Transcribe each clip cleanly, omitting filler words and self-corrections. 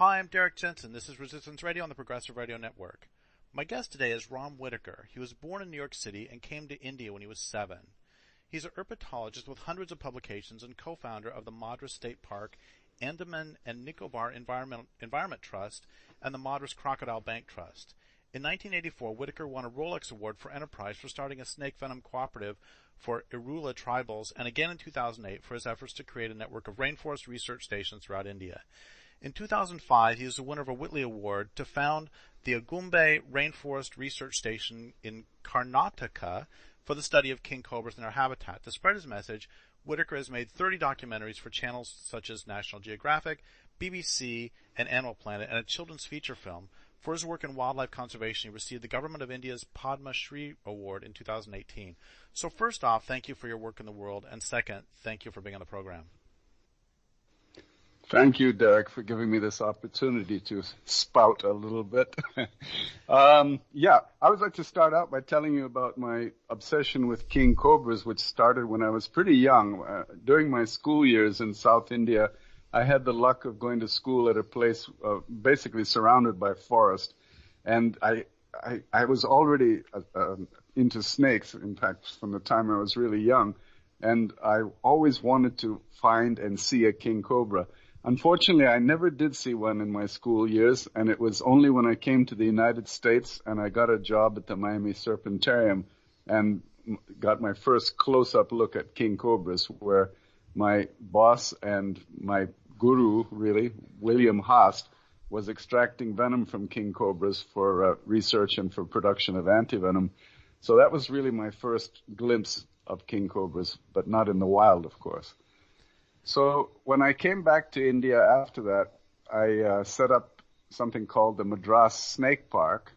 Hi, I'm Derrick Jensen. This is Resistance Radio on the Progressive Radio Network. My guest today is Rom Whitaker. He was born in New York City and came to India when he was 7. He's a herpetologist with hundreds of publications and co-founder of the Madras State Park, Andaman and Nicobar Environment Trust, and the Madras Crocodile Bank Trust. In 1984, Whitaker won a Rolex Award for enterprise for starting a snake venom cooperative for Irula tribals, and again in 2008 for his efforts to create a network of rainforest research stations throughout India. In 2005, he was the winner of a Whitley Award to found the Agumbe Rainforest Research Station in Karnataka for the study of king cobras and their habitat. To spread his message, Whitaker has made 30 documentaries for channels such as National Geographic, BBC, and Animal Planet, and a children's feature film. For his work in wildlife conservation, he received the Government of India's Padma Shri Award in 2018. So first off, thank you for your work in the world, and second, thank you for being on the program. Thank you, Derek, for giving me this opportunity to spout a little bit. I would like to start out by telling you about my obsession with king cobras, which started when I was pretty young. During my school years in South India, I had the luck of going to school at a place basically surrounded by forest. And I was already into snakes, in fact, from the time I was really young. And I always wanted to find and see a king cobra. Unfortunately, I never did see one in my school years, and it was only when I came to the United States and I got a job at the Miami Serpentarium and got my first close-up look at king cobras, where my boss and my guru, really, William Haast, was extracting venom from king cobras for research and for production of antivenom. So that was really my first glimpse of king cobras, but not in the wild, of course. So when I came back to India after that, I set up something called the Madras Snake Park,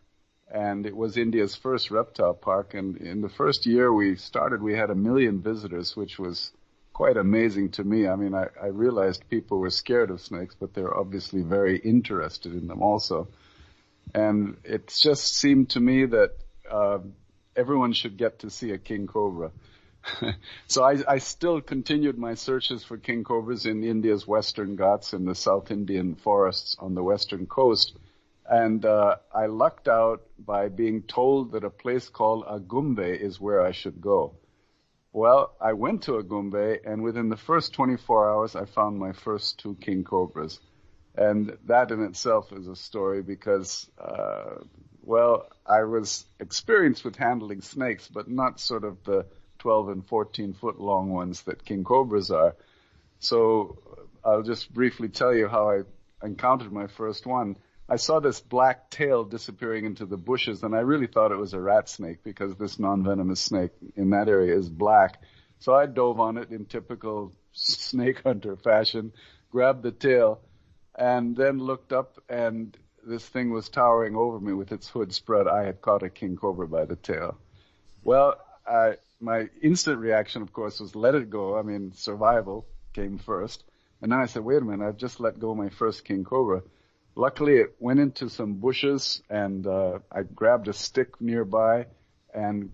and it was India's first reptile park. And in the first year we started, we had 1 million visitors, which was quite amazing to me. I mean, I realized people were scared of snakes, but they were obviously very interested in them also. And it just seemed to me that everyone should get to see a king cobra. So I still continued my searches for king cobras in India's Western Ghats and the South Indian forests on the western coast. And I lucked out by being told that a place called Agumbe is where I should go. Well, I went to Agumbe, and within the first 24 hours, I found my first 2 king cobras. And that in itself is a story because, I was experienced with handling snakes, but not sort of the 12 and 14 foot long ones that king cobras are. So I'll just briefly tell you how I encountered my first one. I saw this black tail disappearing into the bushes, and I really thought it was a rat snake because this non-venomous snake in that area is black. So I dove on it in typical snake hunter fashion, grabbed the tail, and then looked up, and this thing was towering over me with its hood spread. I had caught a king cobra by the tail. Well, my instant reaction, of course, was let it go. I mean, survival came first. And then I said, wait a minute, I've just let go my first king cobra. Luckily, it went into some bushes, and I grabbed a stick nearby and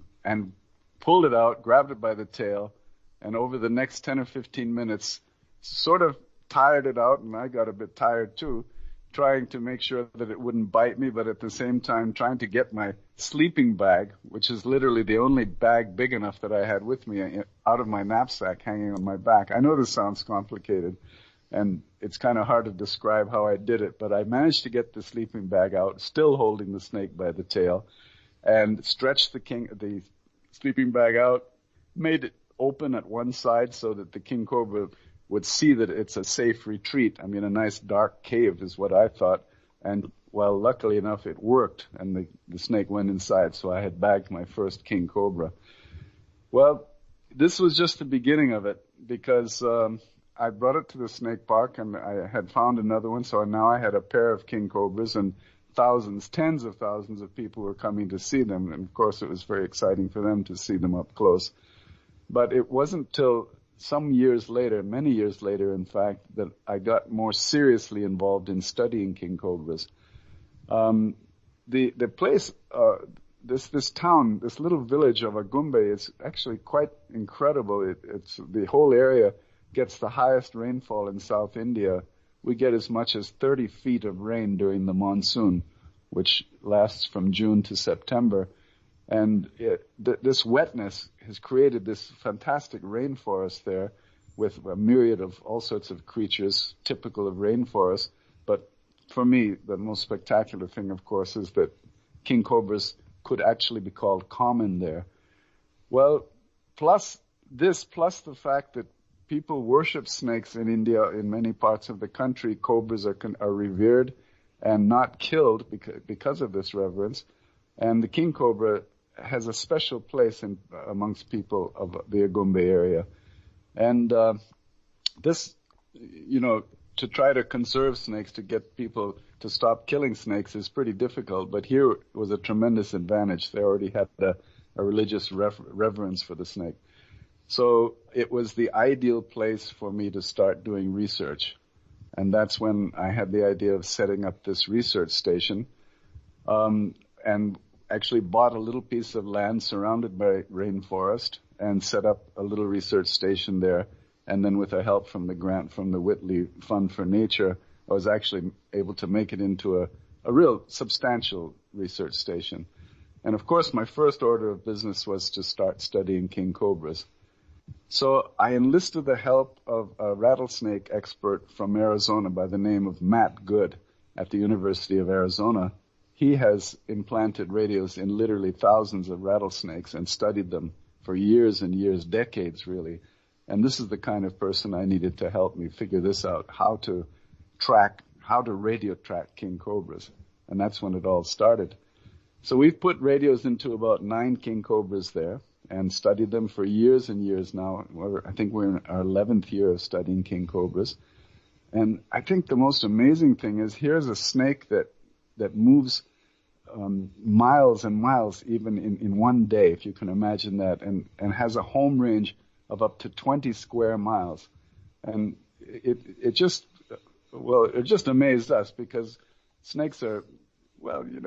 pulled it out, grabbed it by the tail, and over the next 10 or 15 minutes, sort of tired it out, and I got a bit tired too, trying to make sure that it wouldn't bite me, but at the same time trying to get my sleeping bag, which is literally the only bag big enough that I had with me, out of my knapsack hanging on my back. I know this sounds complicated, and it's kind of hard to describe how I did it, but I managed to get the sleeping bag out, still holding the snake by the tail, and stretched the sleeping bag out, made it open at one side so that the king cobra would see that it's a safe retreat. I mean, a nice dark cave is what I thought. And, well, luckily enough, it worked, and the snake went inside, so I had bagged my first king cobra. Well, this was just the beginning of it, because I brought it to the snake park, and I had found another one, so now I had a pair of king cobras, and thousands, tens of thousands of people were coming to see them, and of course it was very exciting for them to see them up close. But it wasn't till some years later, many years later, in fact, that I got more seriously involved in studying king cobras. The place, this town, this little village of Agumbe is actually quite incredible. It's the whole area gets the highest rainfall in South India we get as much as 30 feet of rain during the monsoon, which lasts from June to September. And this wetness has created this fantastic rainforest there with a myriad of all sorts of creatures typical of rainforests. But for me, the most spectacular thing, of course, is that king cobras could actually be called common there. Well, plus the fact that people worship snakes in India, in many parts of the country, cobras are revered and not killed because of this reverence. And the king cobra has a special place amongst people of the Agumbe area. And this, to try to conserve snakes, to get people to stop killing snakes is pretty difficult. But here was a tremendous advantage. They already had a religious reverence for the snake. So it was the ideal place for me to start doing research. And that's when I had the idea of setting up this research station, and actually bought a little piece of land surrounded by rainforest and set up a little research station there. And then with the help from the grant from the Whitley Fund for Nature, I was actually able to make it into a real substantial research station. And of course, my first order of business was to start studying king cobras. So I enlisted the help of a rattlesnake expert from Arizona by the name of Matt Good at the University of Arizona. He has implanted radios in literally thousands of rattlesnakes and studied them for years and years, decades really. And this is the kind of person I needed to help me figure this out, how to radio track king cobras. And that's when it all started. So we've put radios into about 9 king cobras there and studied them for years and years now. I think we're in our 11th year of studying king cobras. And I think the most amazing thing is here's a snake that moves miles and miles even in one day, if you can imagine that, and has a home range of up to 20 square miles. And it just amazed us because snakes are,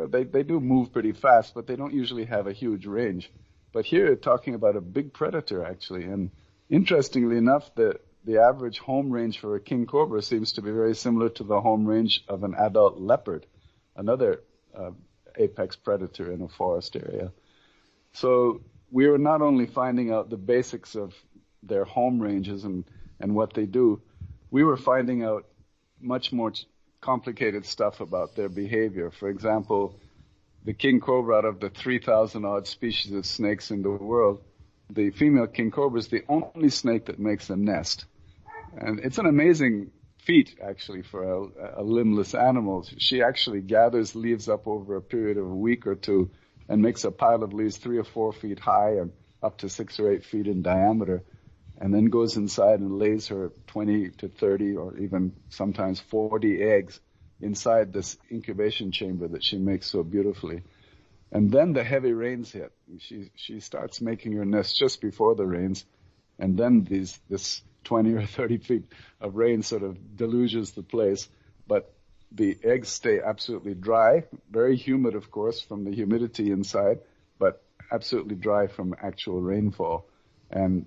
they do move pretty fast, but they don't usually have a huge range. But here you're talking about a big predator, actually. And interestingly enough, the average home range for a king cobra seems to be very similar to the home range of an adult leopard, another apex predator in a forest area. So we were not only finding out the basics of their home ranges and what they do, we were finding out much more complicated stuff about their behavior. For example, the king cobra, out of the 3,000 odd species of snakes in the world, the female king cobra is the only snake that makes a nest. And it's an amazing feat, actually, for a limbless animal. She actually gathers leaves up over a period of a week or two and makes a pile of leaves 3 or 4 feet high and up to 6 or 8 feet in diameter, and then goes inside and lays her 20 to 30 or even sometimes 40 eggs inside this incubation chamber that she makes so beautifully. And then the heavy rains hit. She starts making her nest just before the rains, and then this 20 or 30 feet of rain sort of deluges the place. But the eggs stay absolutely dry, very humid, of course, from the humidity inside, but absolutely dry from actual rainfall. And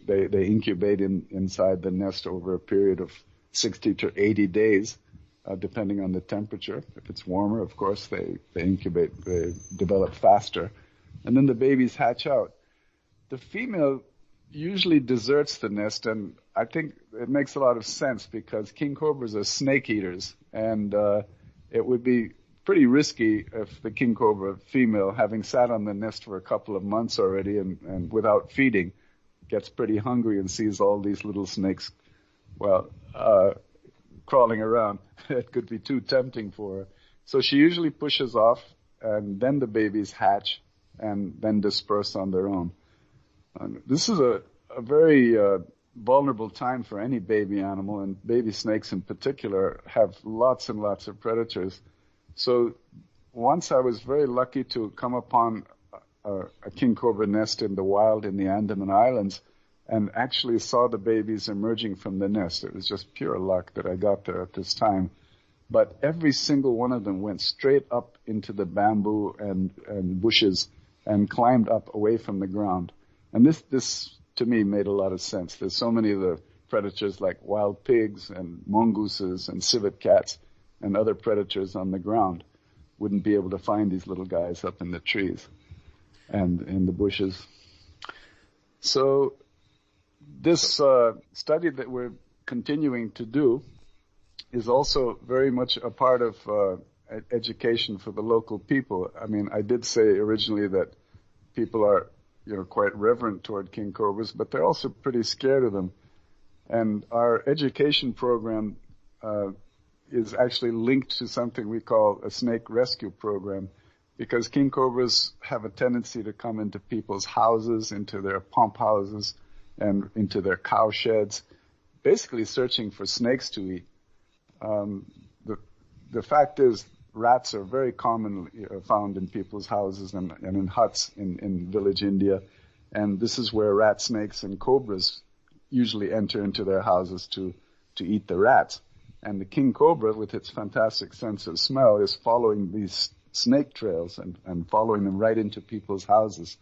they incubate inside the nest over a period of 60 to 80 days, depending on the temperature. If it's warmer, of course, they develop faster. And then the babies hatch out. The female usually deserts the nest, and I think it makes a lot of sense because king cobras are snake eaters, and it would be pretty risky if the king cobra female, having sat on the nest for a couple of months already and without feeding, gets pretty hungry and sees all these little snakes, crawling around. It could be too tempting for her. So she usually pushes off, and then the babies hatch and then disperse on their own. This is a very vulnerable time for any baby animal, and baby snakes in particular have lots and lots of predators. So once I was very lucky to come upon a king cobra nest in the wild in the Andaman Islands and actually saw the babies emerging from the nest. It was just pure luck that I got there at this time. But every single one of them went straight up into the bamboo and bushes and climbed up away from the ground. And this to me made a lot of sense. There's so many of the predators like wild pigs and mongooses and civet cats and other predators on the ground wouldn't be able to find these little guys up in the trees and in the bushes. So this study that we're continuing to do is also very much a part of education for the local people. I mean, I did say originally that people are, quite reverent toward king cobras, but they're also pretty scared of them. And our education program is actually linked to something we call a snake rescue program, because king cobras have a tendency to come into people's houses, into their pump houses, and into their cow sheds, basically searching for snakes to eat. The fact is, rats are very commonly found in people's houses and in huts in village India, and this is where rat snakes and cobras usually enter into their houses to eat the rats. And the king cobra, with its fantastic sense of smell, is following these snake trails and following them right into people's houses.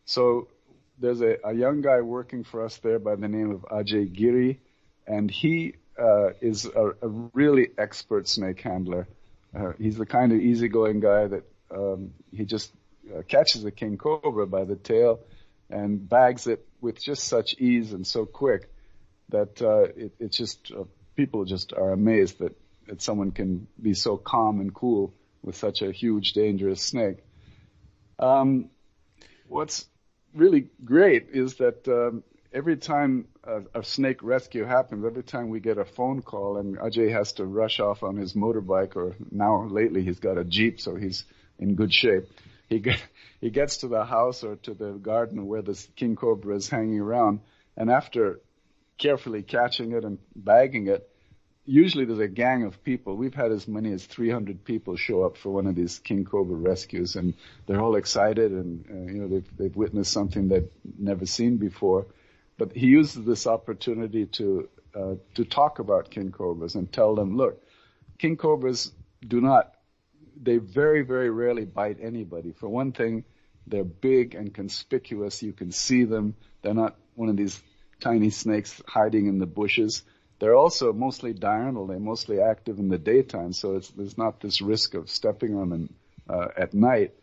So there's a young guy working for us there by the name of Giri, and he is a really expert snake handler. He's the kind of easygoing guy that he just catches a king cobra by the tail and bags it with just such ease and so quick that it's just people just are amazed that someone can be so calm and cool with such a huge, dangerous snake. What's really great is that every time a snake rescue happens, every time we get a phone call and Ajay has to rush off on his motorbike, or now lately he's got a Jeep, so he's in good shape. He gets to the house or to the garden where the king cobra is hanging around, and after carefully catching it and bagging it, usually there's a gang of people. We've had as many as 300 people show up for one of these king cobra rescues, and they're all excited, and they've witnessed something they've never seen before. But he uses this opportunity to talk about king cobras and tell them, look, king cobras they very, very rarely bite anybody. For one thing, they're big and conspicuous. You can see them. They're not one of these tiny snakes hiding in the bushes. They're also mostly diurnal. They're mostly active in the daytime, so there's not this risk of stepping on them at night.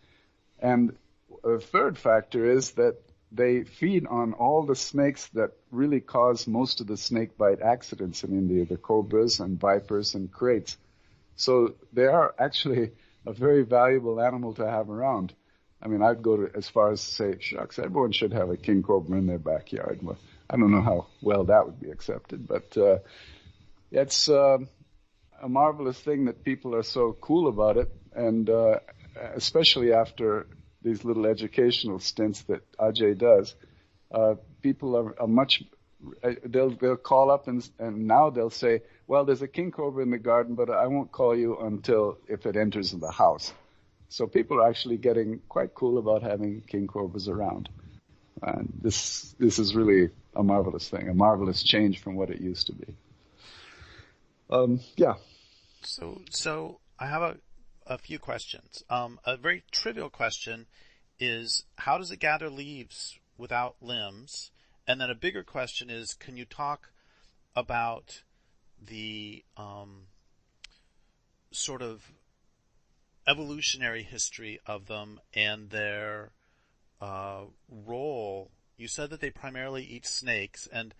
And a third factor is that they feed on all the snakes that really cause most of the snake bite accidents in India, the cobras and vipers and kraits. So they are actually a very valuable animal to have around. I mean, I'd go as far as to say, shucks, everyone should have a king cobra in their backyard. Well, I don't know how well that would be accepted, but it's a marvelous thing that people are so cool about it, and especially after these little educational stints that Ajay does, people are much. They'll call up and now they'll say, well, there's a king cobra in the garden, but I won't call you until if it enters the house. So people are actually getting quite cool about having king cobras around. And this is really a marvelous thing, a marvelous change from what it used to be. Yeah. So I have a few questions. A very trivial question is, how does it gather leaves without limbs? And then a bigger question is, can you talk about the sort of evolutionary history of them and their role? You said that they primarily eat snakes, and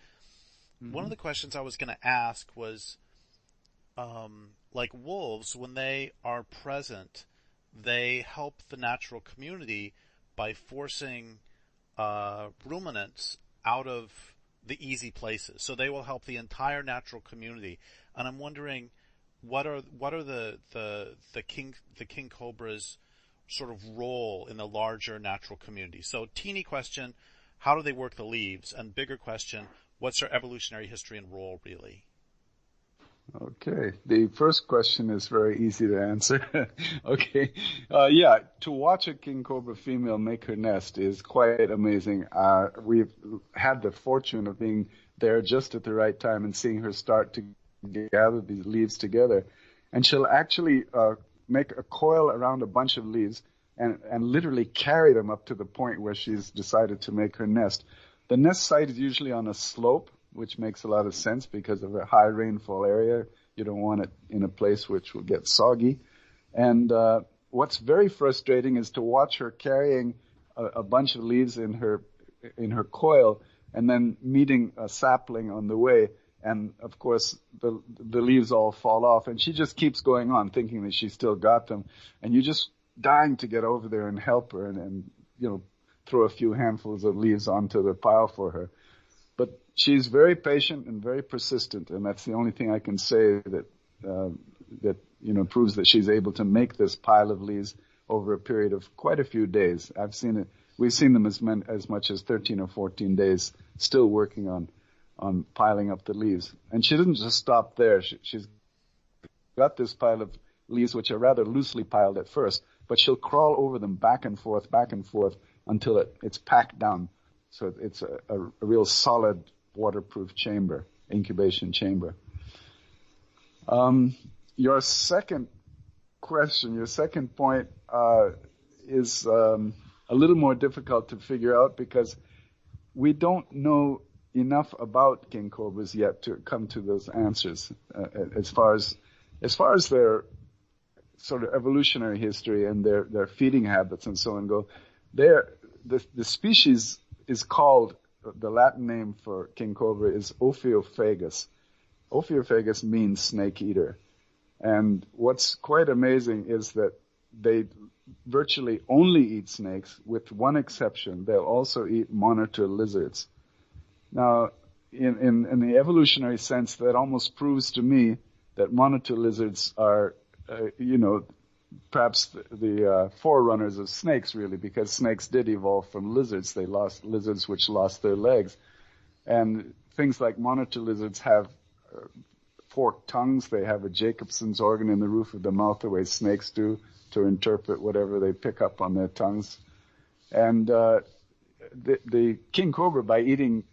one of the questions I was going to ask was, like wolves, when they are present, they help the natural community by forcing ruminants out of the easy places. So they will help the entire natural community. And I'm wondering, what are the king cobra's sort of role in the larger natural community? So teeny question, how do they work the leaves? And bigger question, what's their evolutionary history and role really? Okay. The first question is very easy to answer. Okay. Yeah, to watch a king cobra female make her nest is quite amazing. We've had the fortune of being there just at the right time and seeing her start to gather these leaves together. And she'll actually make a coil around a bunch of leaves and literally carry them up to the point where she's decided to make her nest. The nest site is usually on a slope, which makes a lot of sense because of a high rainfall area. You don't want it in a place which will get soggy. And what's very frustrating is to watch her carrying a bunch of leaves in her coil and then meeting a sapling on the way. And of course, the leaves all fall off, and she just keeps going on, thinking that she still got them. And you're just dying to get over there and help her, and throw a few handfuls of leaves onto the pile for her. But she's very patient and very persistent, and that's the only thing I can say that proves that she's able to make this pile of leaves over a period of quite a few days. We've seen them as much as 13 or 14 days, still working on piling up the leaves. And she didn't just stop there. She's got this pile of leaves which are rather loosely piled at first, but she'll crawl over them back and forth until it's packed down. So it's a real solid waterproof chamber, incubation chamber. Your second point is a little more difficult to figure out because we don't know enough about king cobras yet to come to those answers. As far as their sort of evolutionary history and their feeding habits and so on go, the species is called, the Latin name for king cobra is Ophiophagus. Ophiophagus means snake eater. And what's quite amazing is that they virtually only eat snakes, with one exception. They'll also eat monitor lizards. Now, in the evolutionary sense, that almost proves to me that monitor lizards are, perhaps the forerunners of snakes, really, because snakes did evolve from lizards. They lost lizards which lost their legs. And things like monitor lizards have forked tongues. They have a Jacobson's organ in the roof of the mouth, the way snakes do, to interpret whatever they pick up on their tongues. And the king cobra, by eating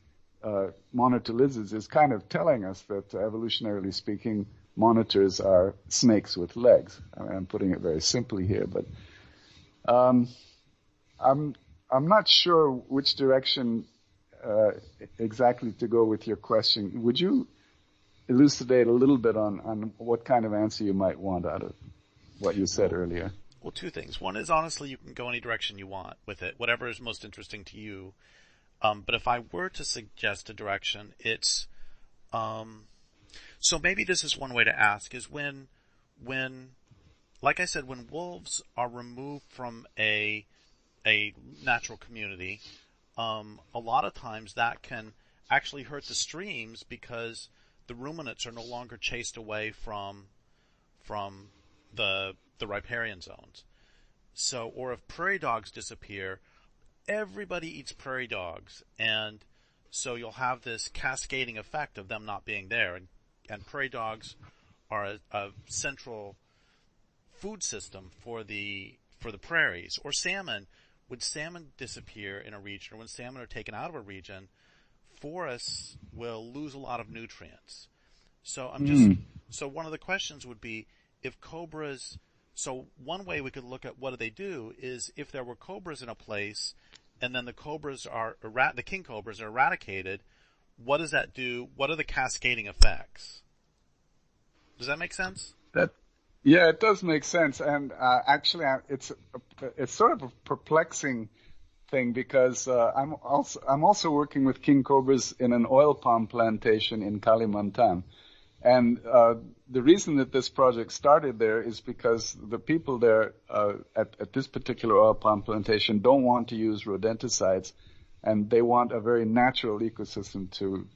monitor lizards, is kind of telling us that, evolutionarily speaking, monitors are snakes with legs. I mean, I'm putting it very simply here, but I'm not sure which direction exactly to go with your question. Would you elucidate a little bit on what kind of answer you might want out of what you said earlier? Well, two things. One is, honestly, you can go any direction you want with it, whatever is most interesting to you. But if I were to suggest a direction, it's so maybe this is one way to ask, is when like I said, when wolves are removed from a natural community, a lot of times that can actually hurt the streams because the ruminants are no longer chased away from the riparian zones. So, or if prairie dogs disappear, everybody eats prairie dogs, and so you'll have this cascading effect of them not being there. And prairie dogs are a central food system for the prairies. Or salmon. When salmon disappear in a region, or when salmon are taken out of a region, forests will lose a lot of nutrients. So so one of the questions would be, if cobras, so one way we could look at what do they do is, if there were cobras in a place and then the king cobras are eradicated, what does that do? What are the cascading effects? Does that make sense? Yeah, it does make sense. And actually, it's sort of a perplexing thing because I'm also working with king cobras in an oil palm plantation in Kalimantan. And the reason that this project started there is because the people there at this particular oil palm plantation don't want to use rodenticides, and they want a very natural ecosystem to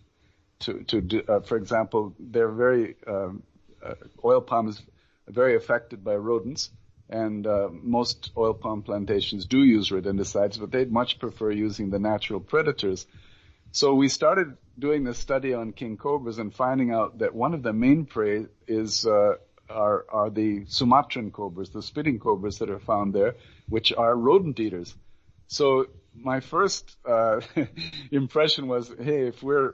do. For example, they're very oil palm is very affected by rodents, and most oil palm plantations do use rodenticides, but they'd much prefer using the natural predators. So we started doing this study on king cobras and finding out that one of the main prey is are the Sumatran cobras, the spitting cobras that are found there, which are rodent eaters. So my first impression was, hey, if we're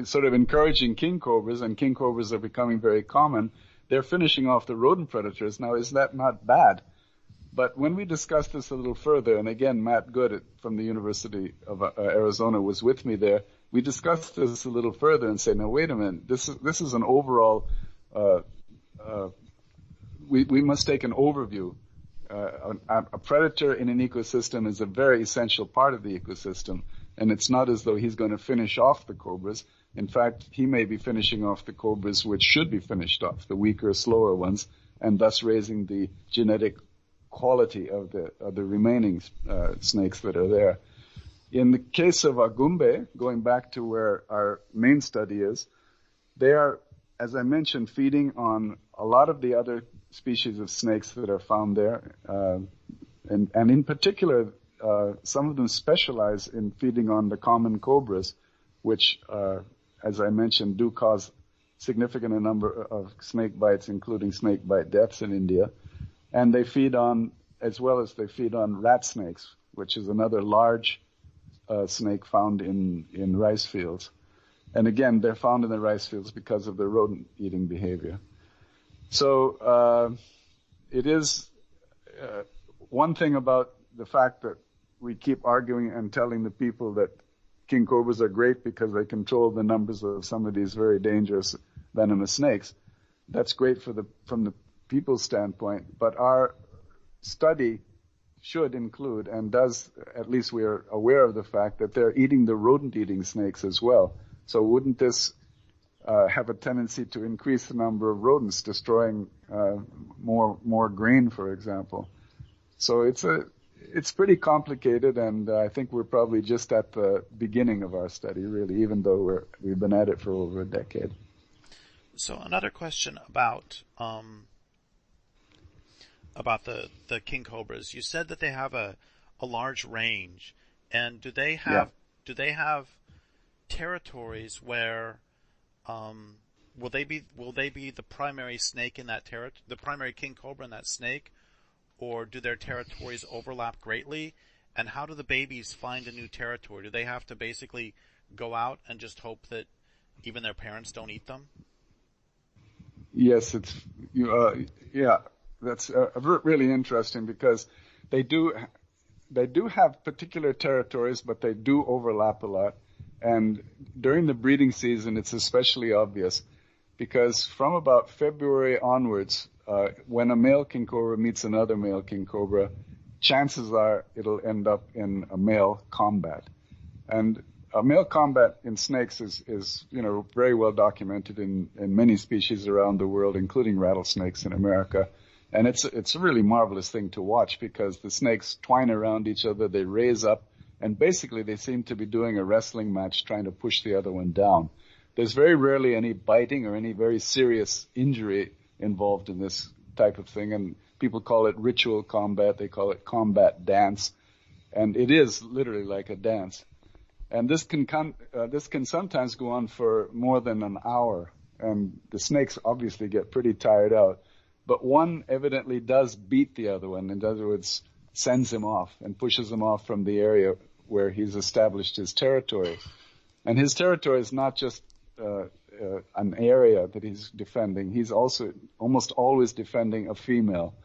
sort of encouraging king cobras, and king cobras are becoming very common, they're finishing off the rodent predators. Now, is that not bad? But when we discussed this a little further, and again, Matt Good from the University of Arizona was with me there, we discussed this a little further and said, now wait a minute, this is an overall, we must take an overview. A predator in an ecosystem is a very essential part of the ecosystem, and it's not as though he's going to finish off the cobras. In fact, he may be finishing off the cobras which should be finished off, the weaker, slower ones, and thus raising the genetic quality of the remaining snakes that are there. In the case of Agumbe, going back to where our main study is, they are, as I mentioned, feeding on a lot of the other species of snakes that are found there, and in particular, some of them specialize in feeding on the common cobras, which, as I mentioned, do cause significant number of snake bites, including snake bite deaths in India. And they feed on, as well as they feed on rat snakes, which is another large snake found in rice fields. And again, they're found in the rice fields because of their rodent-eating behavior. So it is one thing about the fact that we keep arguing and telling the people that king cobras are great because they control the numbers of some of these very dangerous venomous snakes. That's great from the people's standpoint, but our study should include, and does, at least we are aware of the fact that they're eating the rodent-eating snakes as well. So wouldn't this have a tendency to increase the number of rodents, destroying more grain, for example? So it's pretty complicated, and I think we're probably just at the beginning of our study, really, even though we've been at it for over a decade. So another question about the king cobras. You said that they have a large range, and do they have territories where will they be the primary snake in that the primary king cobra in that snake, or do their territories overlap greatly? And how do the babies find a new territory? Do they have to basically go out and just hope that even their parents don't eat them? Yes, that's really interesting, because they do have particular territories, but they do overlap a lot. And during the breeding season, it's especially obvious, because from about February onwards, when a male king cobra meets another male king cobra, chances are it'll end up in a male combat. And a male combat in snakes is very well documented in many species around the world, including rattlesnakes in America. And it's a really marvelous thing to watch, because the snakes twine around each other, they raise up, and basically they seem to be doing a wrestling match trying to push the other one down. There's very rarely any biting or any very serious injury involved in this type of thing, and people call it ritual combat, they call it combat dance, and it is literally like a dance. And this can sometimes go on for more than an hour, and the snakes obviously get pretty tired out. But one evidently does beat the other one, in other words, sends him off and pushes him off from the area where he's established his territory. And his territory is not just an area that he's defending. He's also almost always defending a female.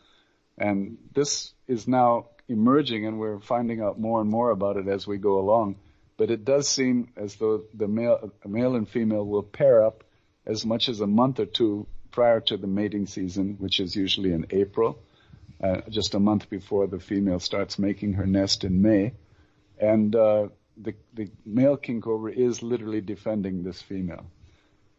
And this is now emerging, and we're finding out more and more about it as we go along. But it does seem as though the male and female will pair up as much as a month or two prior to the mating season, which is usually in April, just a month before the female starts making her nest in May. And the male king cobra is literally defending this female.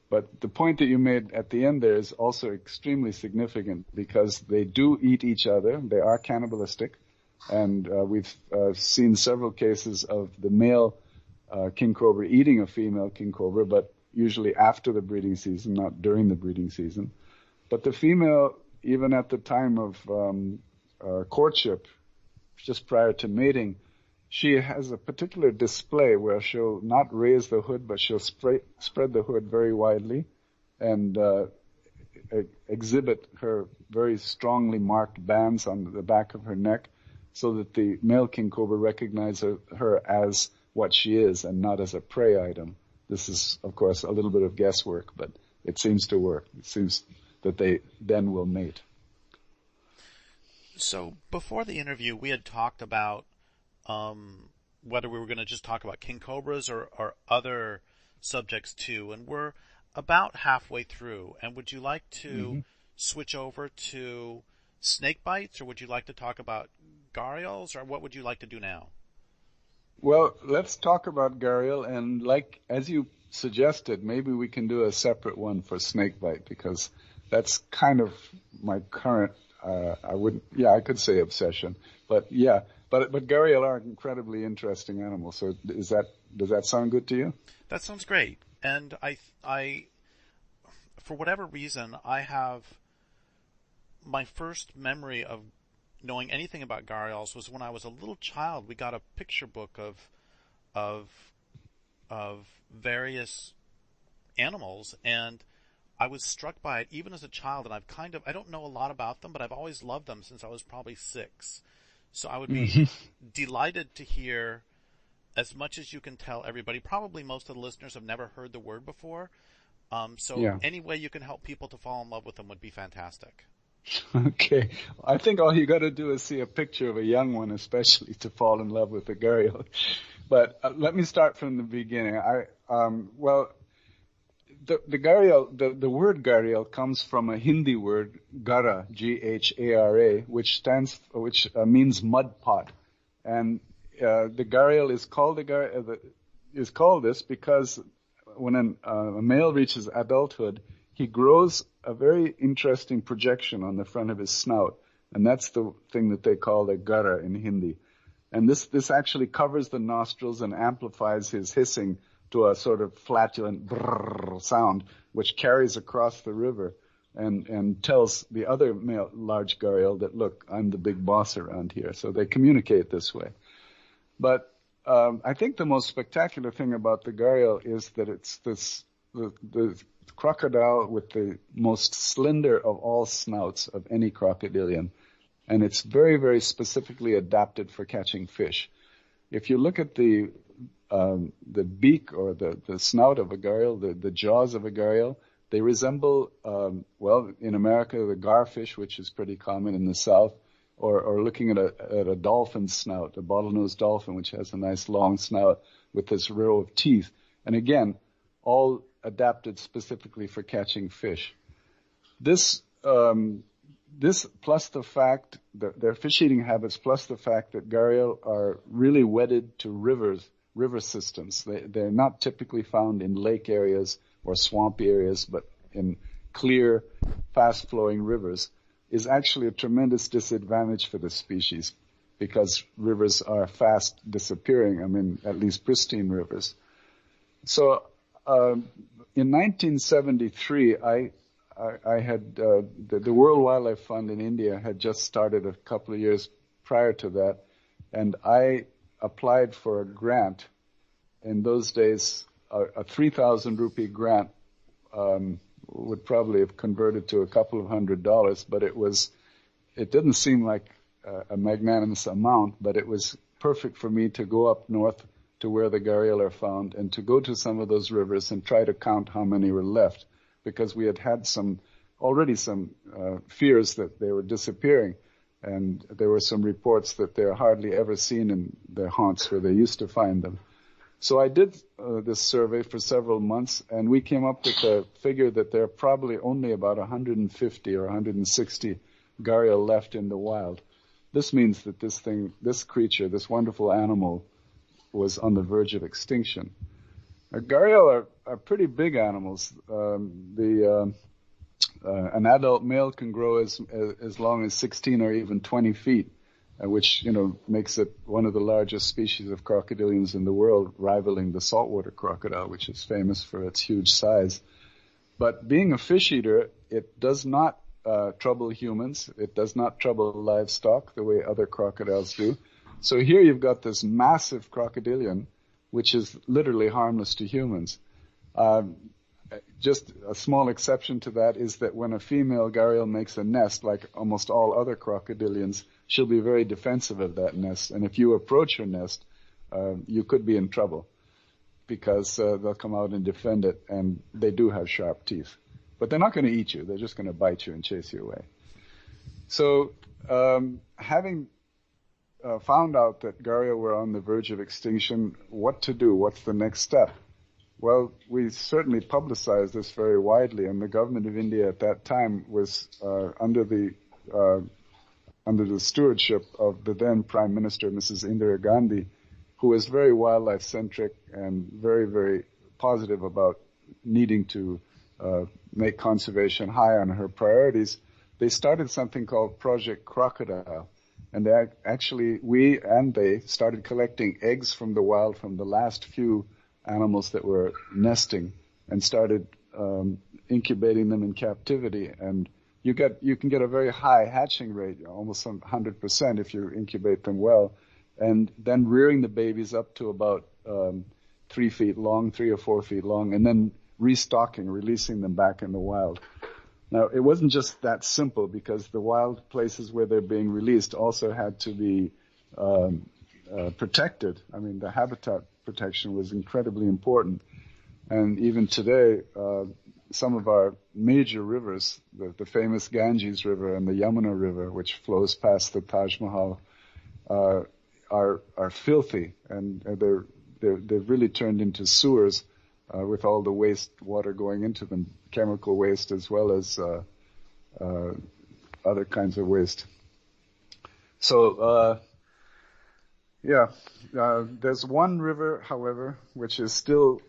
But the point that you made at the end there is also extremely significant, because they do eat each other. They are cannibalistic. And we've seen several cases of the male king cobra eating a female king cobra, but usually after the breeding season, not during the breeding season. But the female, even at the time of courtship, just prior to mating, she has a particular display where she'll not raise the hood, but she'll spread the hood very widely and exhibit her very strongly marked bands on the back of her neck, so that the male king cobra recognizes her as what she is and not as a prey item. This is, of course, a little bit of guesswork, but it seems to work. It seems that they then will mate. So before the interview, we had talked about whether we were going to just talk about king cobras or other subjects too, and we're about halfway through. And would you like to switch over to snake bites, or would you like to talk about gharials, or what would you like to do now? Well, let's talk about Gharial, and as you suggested, maybe we can do a separate one for snakebite, because that's kind of my current, I could say obsession, but Gharial are incredibly interesting animals. So does that sound good to you? That sounds great. And I, for whatever reason, I have my first memory of knowing anything about gharials was when I was a little child. We got a picture book of various animals, and I was struck by it even as a child. And I don't know a lot about them, but I've always loved them since I was probably 6. So I would be delighted to hear as much as you can tell everybody. Probably most of the listeners have never heard the word before. Any way you can help people to fall in love with them would be fantastic. Okay. I think all you got to do is see a picture of a young one, especially, to fall in love with the gharial. But let me start from the beginning. The gharial, the word gharial comes from a Hindi word, ghara, Ghara, which means mud pot. And the gharial is called this because when a male reaches adulthood, he grows a very interesting projection on the front of his snout, and that's the thing that they call the ghara in Hindi. And this actually covers the nostrils and amplifies his hissing to a sort of flatulent brrr sound, which carries across the river and tells the other male large gharial that, look, I'm the big boss around here. So they communicate this way. But I think the most spectacular thing about the gharial is that it's the crocodile with the most slender of all snouts of any crocodilian, and it's very, very specifically adapted for catching fish. If you look at the beak or the snout of a gharial, the jaws of a gharial, they resemble, in America, the garfish, which is pretty common in the South, or looking at a dolphin's snout, a bottlenose dolphin, which has a nice long snout with this row of teeth. And again, all adapted specifically for catching fish. This plus the fact that their fish-eating habits, plus the fact that gharial are really wedded to river systems. They're not typically found in lake areas or swampy areas, but in clear, fast-flowing rivers, is actually a tremendous disadvantage for the species because rivers are fast disappearing. I mean, at least pristine rivers. So, in 1973, I had the World Wildlife Fund in India had just started a couple of years prior to that, and I applied for a grant. In those days, a 3,000 rupee grant would probably have converted to a couple of $100, but it didn't seem like a magnanimous amount, but it was perfect for me to go up north to where the gharial are found and to go to some of those rivers and try to count how many were left, because we had some fears that they were disappearing, and there were some reports that they're hardly ever seen in the haunts where they used to find them. So I did this survey for several months, and we came up with a figure that there are probably only about 150 or 160 gharial left in the wild. This means that this creature, this wonderful animal, was on the verge of extinction. Gharial are pretty big animals. An adult male can grow as long as 16 or even 20 feet, which makes it one of the largest species of crocodilians in the world, rivaling the saltwater crocodile, which is famous for its huge size. But being a fish eater, it does not trouble humans. It does not trouble livestock the way other crocodiles do. So here you've got this massive crocodilian, which is literally harmless to humans. Just a small exception to that is that when a female gharial makes a nest, like almost all other crocodilians, she'll be very defensive of that nest. And if you approach her nest, you could be in trouble because they'll come out and defend it, and they do have sharp teeth. But they're not going to eat you. They're just going to bite you and chase you away. So, having found out that gharial were on the verge of extinction, what to do? What's the next step? Well, we certainly publicized this very widely, and the government of India at that time was under the stewardship of the then Prime Minister, Mrs. Indira Gandhi, who was very wildlife-centric and very, very positive about needing to make conservation high on her priorities. They started something called Project Crocodile. And we and they started collecting eggs from the wild from the last few animals that were nesting and started incubating them in captivity. And you can get a very high hatching rate, almost 100% if you incubate them well, and then rearing the babies up to about 3 feet long, 3 or 4 feet long, and then restocking, releasing them back in the wild. Now, it wasn't just that simple, because the wild places where they're being released also had to be protected. I mean, the habitat protection was incredibly important. And even today, some of our major rivers, the famous Ganges River and the Yamuna River, which flows past the Taj Mahal, are filthy, and they've really turned into sewers with all the waste water going into them, chemical waste as well as other kinds of waste. So, there's one river, however, which is still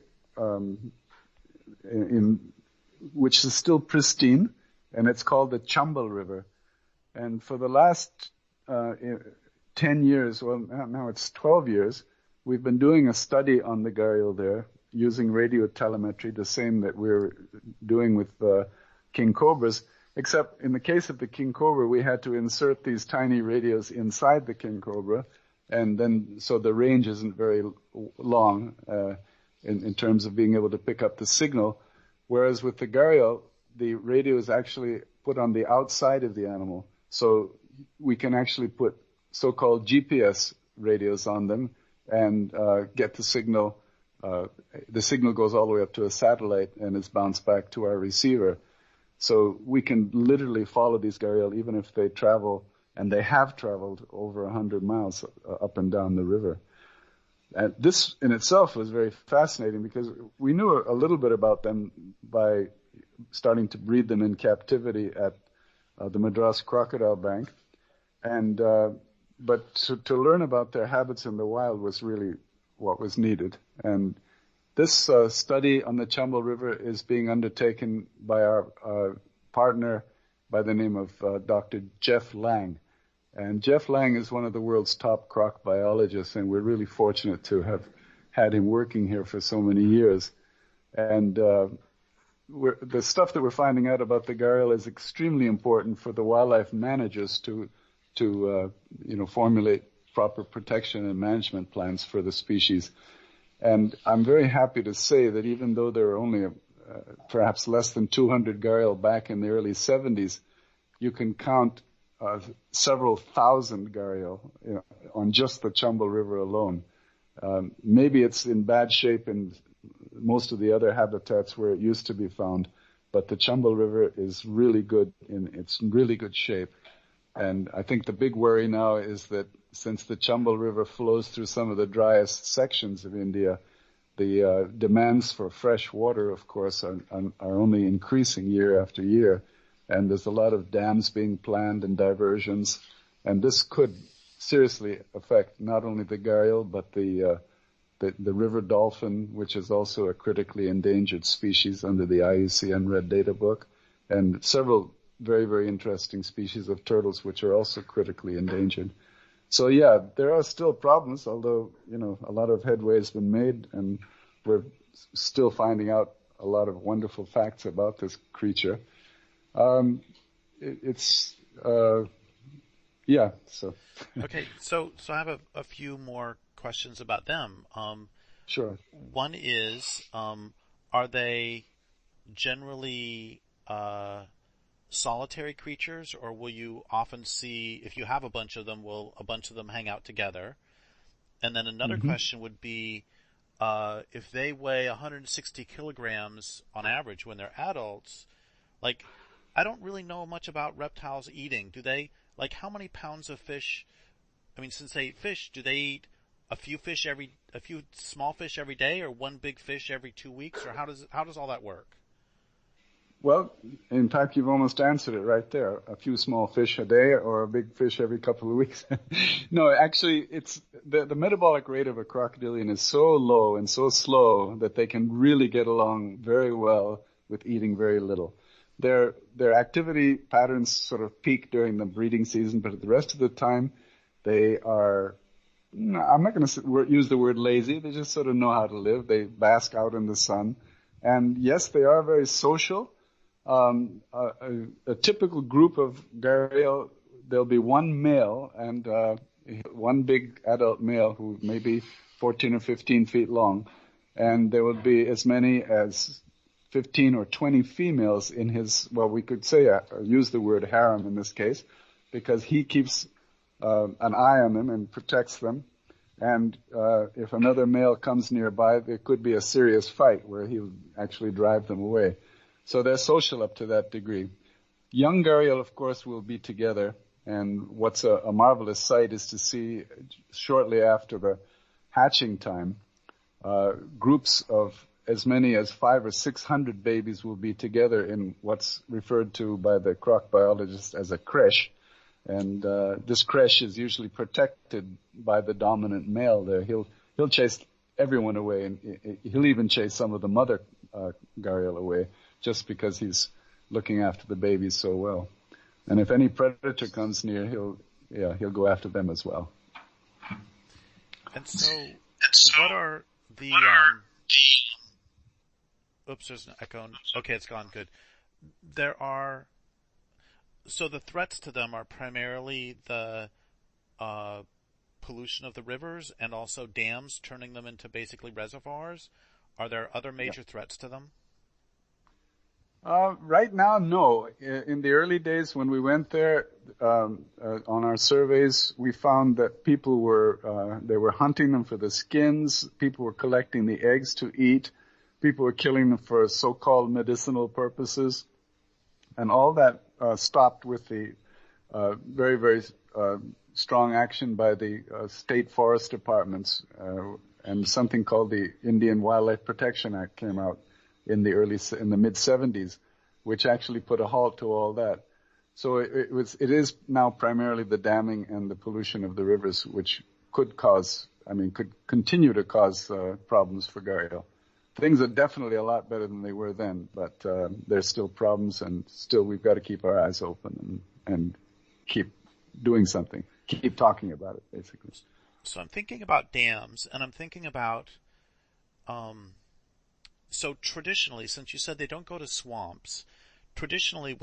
pristine, and it's called the Chambal River. And for the last 10 years, well, now it's 12 years, we've been doing a study on the gharial there using radio telemetry, the same that we're doing with King Cobras, except in the case of the King Cobra, we had to insert these tiny radios inside the King Cobra, and then so the range isn't very long in terms of being able to pick up the signal, whereas with the gharial, the radio is actually put on the outside of the animal, so we can actually put so-called GPS radios on them and get the signal. The signal goes all the way up to a satellite and is bounced back to our receiver. So we can literally follow these gharial even if they travel, and they have traveled over 100 miles up and down the river. And this in itself was very fascinating, because we knew a little bit about them by starting to breed them in captivity at the Madras Crocodile Bank. And but to learn about their habits in the wild was really what was needed. And this study on the Chambal River is being undertaken by our partner by the name of Dr. Jeff Lang. And Jeff Lang is one of the world's top croc biologists, and we're really fortunate to have had him working here for so many years. And the stuff that we're finding out about the gharial is extremely important for the wildlife managers to formulate proper protection and management plans for the species. And I'm very happy to say that even though there are only perhaps less than 200 gharial back in the early 70s, you can count several thousand gharial on just the Chambal River alone. Maybe it's in bad shape in most of the other habitats where it used to be found, but the Chambal River is really good it's in really good shape. And I think the big worry now is that since the Chambal River flows through some of the driest sections of India, the demands for fresh water, of course, are only increasing year after year. And there's a lot of dams being planned and diversions. And this could seriously affect not only the gharial, but the river dolphin, which is also a critically endangered species under the IUCN Red Data Book, and several very, very interesting species of turtles, which are also critically endangered. So yeah, there are still problems, although, a lot of headway has been made, and we're still finding out a lot of wonderful facts about this creature. Okay, so I have a few more questions about them. Sure. One is, are they generally solitary creatures, or will you often see, if you have a bunch of them, will a bunch of them hang out together? And then another question would be, if they weigh 160 kilograms on average when they're adults, I don't really know much about reptiles eating. Do they like how many pounds of fish? I mean, since they eat fish, do they eat a few small fish every day, or one big fish every 2 weeks, or how does all that work? Well, in fact, you've almost answered it right there. A few small fish a day or a big fish every couple of weeks. No, actually, it's the metabolic rate of a crocodilian is so low and so slow that they can really get along very well with eating very little. Their activity patterns sort of peak during the breeding season, but the rest of the time they are, I'm not going to use the word lazy. They just sort of know how to live. They bask out in the sun. And yes, they are very social. A typical group of gharial, there'll be one male and one big adult male who may be 14 or 15 feet long, and there will be as many as 15 or 20 females in his, well, we could say, use the word harem in this case, because he keeps an eye on them and protects them. And if another male comes nearby, there could be a serious fight where he'll actually drive them away. So they're social up to that degree. Young gharial, of course, will be together. And what's a marvelous sight is to see shortly after the hatching time, groups of as many as 500 or 600 babies will be together in what's referred to by the croc biologist as a creche. And this creche is usually protected by the dominant male there. He'll chase everyone away, and he'll even chase some of the mother gharial away, just because he's looking after the babies so well. And if any predator comes near, he'll go after them as well. And so what are the oops, there's an echo. Okay, it's gone. Good. So the threats to them are primarily the pollution of the rivers and also dams turning them into basically reservoirs. Are there other major threats to them? Right now, no. In the early days when we went there, on our surveys, we found that people they were hunting them for the skins. People were collecting the eggs to eat. People were killing them for so-called medicinal purposes. And all that stopped with the very, very strong action by the state forest departments, and something called the Indian Wildlife Protection Act came out in the mid-70s, which actually put a halt to all that. So it is now primarily the damming and the pollution of the rivers, which could continue to cause problems for gharial. Things are definitely a lot better than they were then, but there's still problems, and still we've got to keep our eyes open and keep doing something, keep talking about it, basically. So I'm thinking about dams, and I'm thinking about, so traditionally, since you said they don't go to swamps, traditionally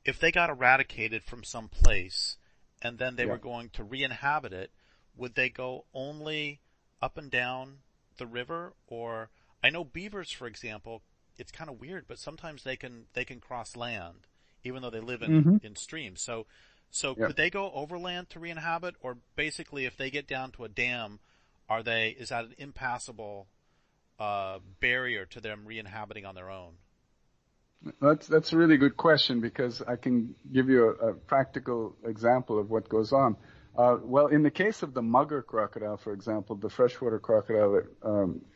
if they got eradicated from some place and then they were going to re-inhabit it, would they go only up and down the river? Or I know beavers, for example, it's kind of weird, but sometimes they can cross land even though they live in streams. So could they go overland to re-inhabit, or basically if they get down to a dam, is that an impassable barrier to them re-inhabiting on their own? That's a really good question, because I can give you a practical example of what goes on. Well, in the case of the mugger crocodile, for example, the freshwater crocodile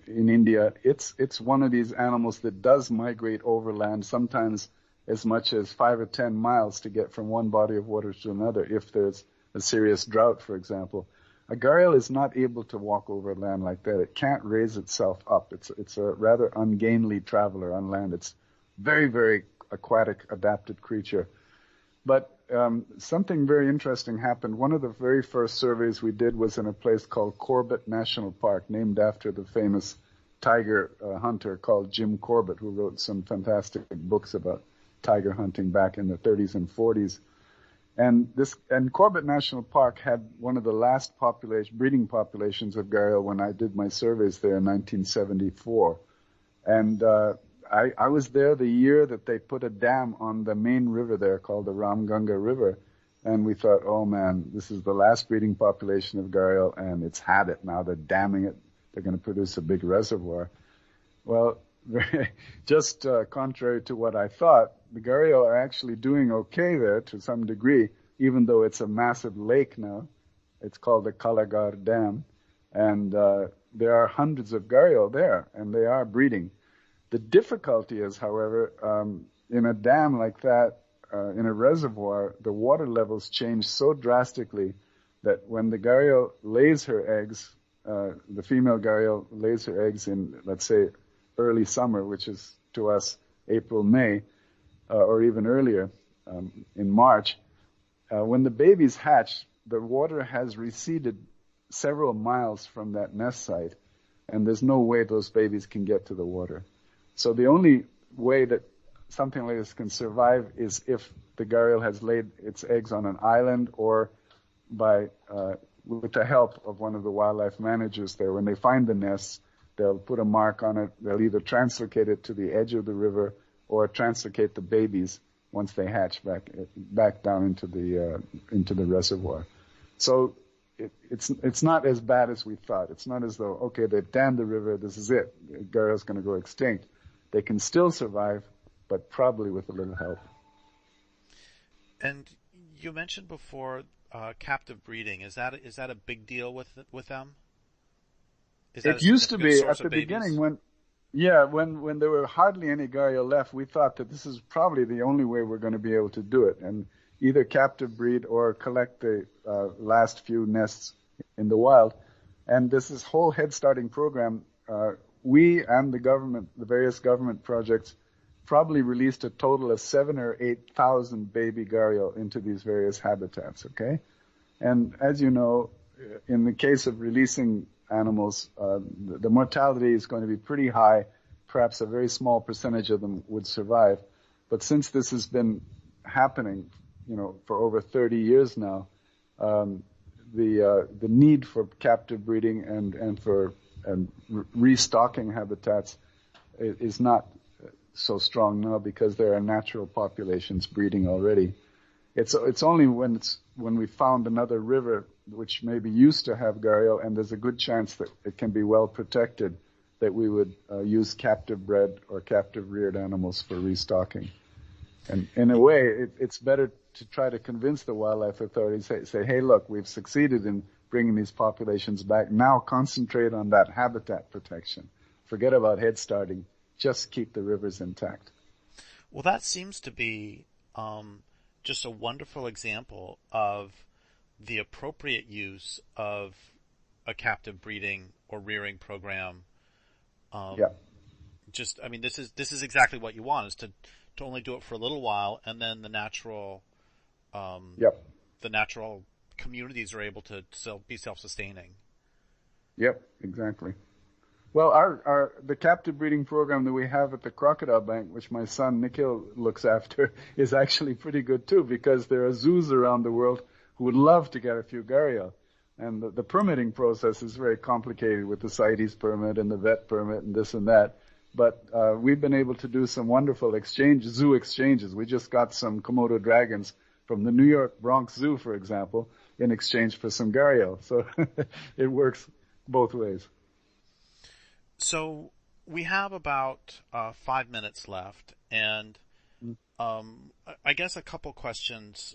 in India, it's one of these animals that does migrate overland, sometimes as much as 5 or 10 miles to get from one body of water to another if there's a serious drought, for example. A gharial is not able to walk over land like that. It can't raise itself up. It's a rather ungainly traveler on land. It's very, very aquatic, adapted creature. But something very interesting happened. One of the very first surveys we did was in a place called Corbett National Park, named after the famous tiger hunter called Jim Corbett, who wrote some fantastic books about tiger hunting back in the 30s and 40s. And Corbett National Park had one of the last breeding populations of gharial when I did my surveys there in 1974. And I was there the year that they put a dam on the main river there called the Ramganga River. And we thought, oh man, this is the last breeding population of gharial, and it's had it. Now they're damming it. They're going to produce a big reservoir. Well, just contrary to what I thought, the gharial are actually doing okay there to some degree. even though it's a massive lake now. It's called the Kalagar Dam, and there are hundreds of gharial there, and they are breeding. The difficulty is, however, in a dam like that, in a reservoir, the water levels change so drastically that when the gharial lays her eggs, the female gharial lays her eggs in, let's say, early summer, which is to us April, May, or even earlier, in March. When the babies hatch, the water has receded several miles from that nest site, and there's no way those babies can get to the water. So the only way that something like this can survive is if the gharial has laid its eggs on an island, or by with the help of one of the wildlife managers there. When they find the nests, they'll put a mark on it. They'll either translocate it to the edge of the river or translocate the babies once they hatch back down into the reservoir. So it's not as bad as we thought. It's not as though, okay, they've dammed the river, this is it, gharial's going to go extinct. They can still survive, but probably with a little help. And you mentioned before captive breeding. Is that a big deal with them? It used to be at the beginning when there were hardly any gharial left. We thought that this is probably the only way we're going to be able to do it, and either captive breed or collect the last few nests in the wild. And this whole head starting program, we and the government, the various government projects, probably released a total of 7,000 or 8,000 baby gharial into these various habitats. Okay, and as you know, in the case of releasing animals, the mortality is going to be pretty high. Perhaps a very small percentage of them would survive. But since this has been happening, for over 30 years now, the need for captive breeding and for restocking habitats is not so strong now, because there are natural populations breeding already. It's only when we found another river which maybe used to have gharial, and there's a good chance that it can be well protected, that we would use captive bred or captive reared animals for restocking. And in a way, it's better to try to convince the wildlife authorities, say, hey, look, we've succeeded in bringing these populations back. Now concentrate on that habitat protection. Forget about head starting. Just keep the rivers intact. Well, that seems to be just a wonderful example of the appropriate use of a captive breeding or rearing program. This is exactly what you want, is to only do it for a little while, and then the natural communities are able to be self-sustaining. Yep, exactly. Well, the captive breeding program that we have at the Crocodile Bank, which my son Nikhil looks after, is actually pretty good too, because there are zoos around the world who would love to get a few gharial. And the permitting process is very complicated with the CITES permit and the vet permit and this and that. But we've been able to do some wonderful zoo exchanges. We just got some Komodo dragons from the New York Bronx Zoo, for example, in exchange for some gharial. So it works both ways. So we have about 5 minutes left, and I guess a couple questions.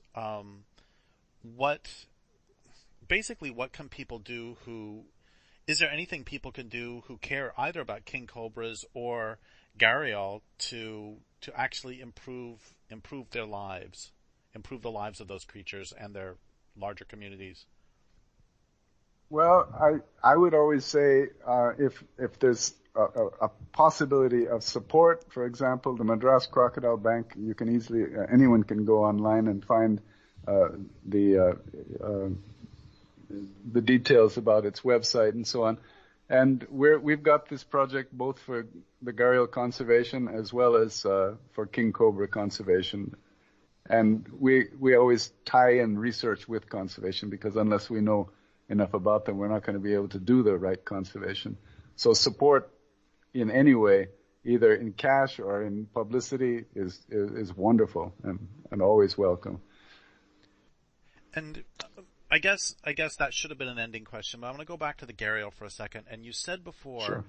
What can people do is there anything people can do who care either about king cobras or gharial to actually improve their lives, improve the lives of those creatures and their larger communities? Well, I would always say if there's a possibility of support, for example, the Madras Crocodile Bank, you can easily anyone can go online and find the details about its website and so on. And we've got this project both for the gharial conservation as well as for king cobra conservation. And we always tie in research with conservation, because unless we know enough about them, we're not going to be able to do the right conservation. So support in any way, either in cash or in publicity, is wonderful and always welcome. And I guess that should have been an ending question, but I'm going to go back to the gharial for a second. And you said before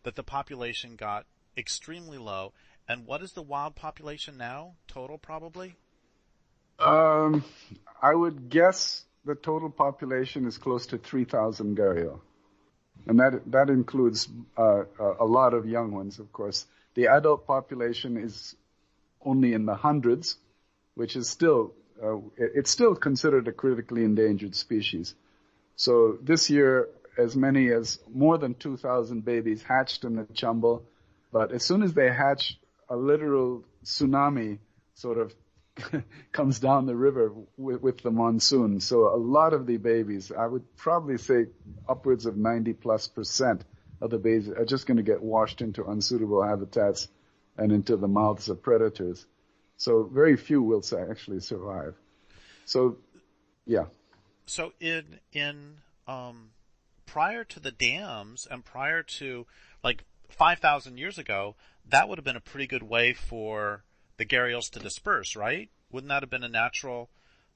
that the population got extremely low. And what is the wild population now, total, probably? I would guess the total population is close to 3,000 gharial. And that includes a lot of young ones, of course. The adult population is only in the hundreds, which is still it's still considered a critically endangered species. So this year, as many as more than 2,000 babies hatched in the chumble, but as soon as they hatch, a literal tsunami sort of comes down the river with the monsoon. So a lot of the babies, I would probably say upwards of 90+% of the babies are just going to get washed into unsuitable habitats and into the mouths of predators. So very few will actually survive. So, yeah. So in prior to the dams and prior to like 5,000 years ago, that would have been a pretty good way for the gharials to disperse, right? Wouldn't that have been a natural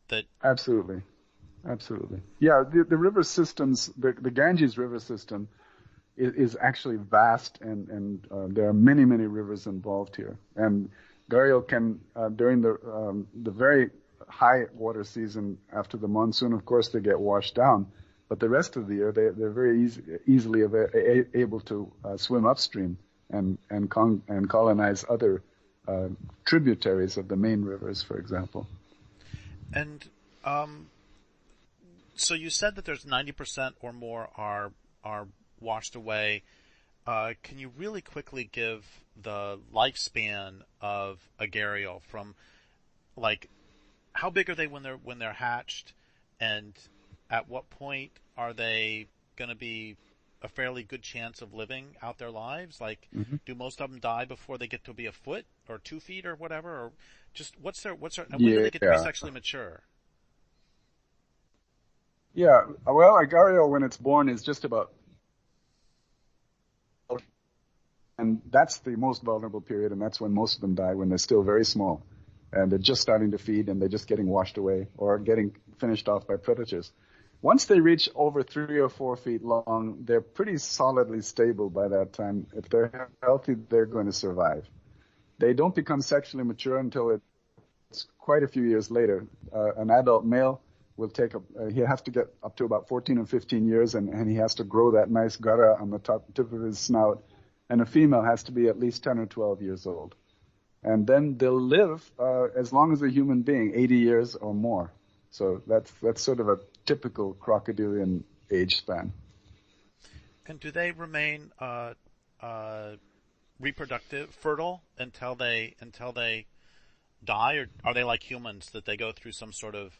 that? Absolutely. Yeah, the river systems, the Ganges river system is actually vast, and there are many rivers involved here. And gharial can, during the very high water season after the monsoon, of course, they get washed down. But the rest of the year, they're very easily able to swim upstream and colonize other tributaries of the main rivers, for example. And so you said that there's 90% or more are washed away. Can you really quickly give the lifespan of a gharial from, like, how big are they when they're hatched, and at what point are they going to be a fairly good chance of living out their lives? Like, do most of them die before they get to be a foot or 2 feet or whatever? Or just what's their and when do they get to be sexually mature? Yeah, well, a gharial when it's born is just about, and that's the most vulnerable period, and that's when most of them die, when they're still very small. And they're just starting to feed, and they're just getting washed away or getting finished off by predators. Once they reach over 3 or 4 feet long, they're pretty solidly stable by that time. If they're healthy, they're going to survive. They don't become sexually mature until it's quite a few years later. An adult male will he has to get up to about 14 or 15 years, and he has to grow that nice gara on the tip of his snout. And a female has to be at least 10 or 12 years old. And then they'll live as long as a human being, 80 years or more. So that's sort of a typical crocodilian age span. And do they remain reproductive, fertile until they die, or are they like humans that they go through some sort of?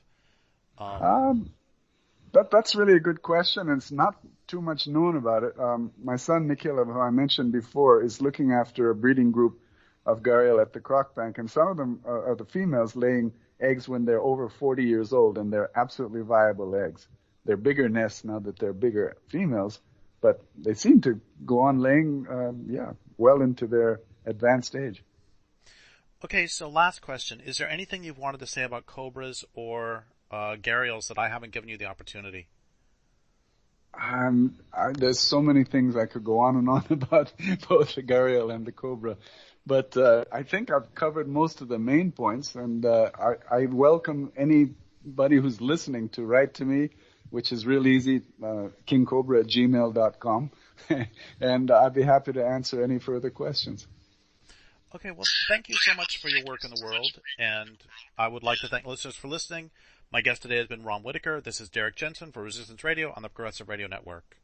That's really a good question, and it's not too much known about it. My son Nicobar, who I mentioned before, is looking after a breeding group of gharial at the Croc Bank, and some of them are the females laying eggs when they're over 40 years old, and they're absolutely viable eggs. They're bigger nests now that they're bigger females, but they seem to go on laying, well into their advanced age. Okay, so last question. Is there anything you've wanted to say about cobras or gharials that I haven't given you the opportunity? There's so many things I could go on and on about both the gharial and the cobra. But I think I've covered most of the main points, and I welcome anybody who's listening to write to me, which is real easy, kingcobra@gmail.com, and I'd be happy to answer any further questions. Okay, well, thank you so much for your work in the world, and I would like to thank listeners for listening. My guest today has been Rom Whitaker. This is Derrick Jensen for Resistance Radio on the Progressive Radio Network.